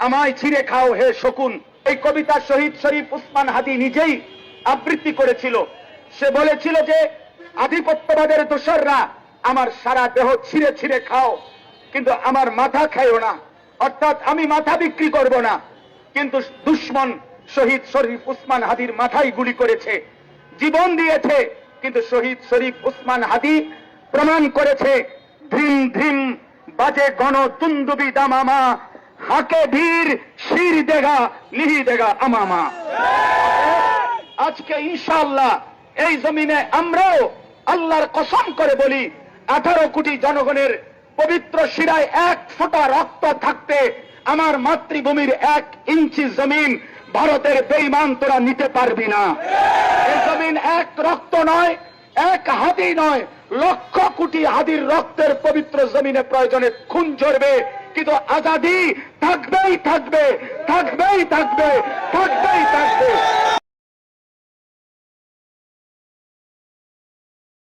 আমায় ছিঁড়ে খাও হে শকুন। এই কবিতা শহীদ শরীফ উসমান হাদি নিজেই আবৃত্তি করেছিল। সে বলেছিল যে আধিপত্যবাদের দোসররা আমার সারা দেহ ছিঁড়ে ছিঁড়ে খাও, কিন্তু আমার মাথা খাইও না, অর্থাৎ আমি মাথা বিক্রি করব না। কিন্তু দুশ্মন শহীদ শরীফ উসমান হাদির মাথায় গুলি করেছে, জীবন দিয়েছে, কিন্তু শহীদ শরীফ উসমান হাদি প্রমাণ করেছে ধ্রিম ধ্রিম বাজে গণ তুন্দুবি দামামা, হাকে ধীর শির দেগা লিহি দেগা আমামা। আজকে ইনশাআল্লাহ এই জমিনে আমরাও আল্লাহর কসম করে বলি, 18 কোটি জনগণের পবিত্র শিরায় 1 ফোঁটা রক্ত থাকতে আমার মাতৃভূমির 1 ইঞ্চি জমিন ভারতের বেঈমান তোরা নিতে পারবি না। এই জমিন 1 রক্ত নয়, 1 হাদি নয়, লক্ষ কোটি হাদির রক্তের পবিত্র জমিনে প্রয়োজনে খুন ঝরবে, কিন্তু আজাদি থাকবেই থাকবে, থাকবেই থাকবে, থাকবেই থাকবে।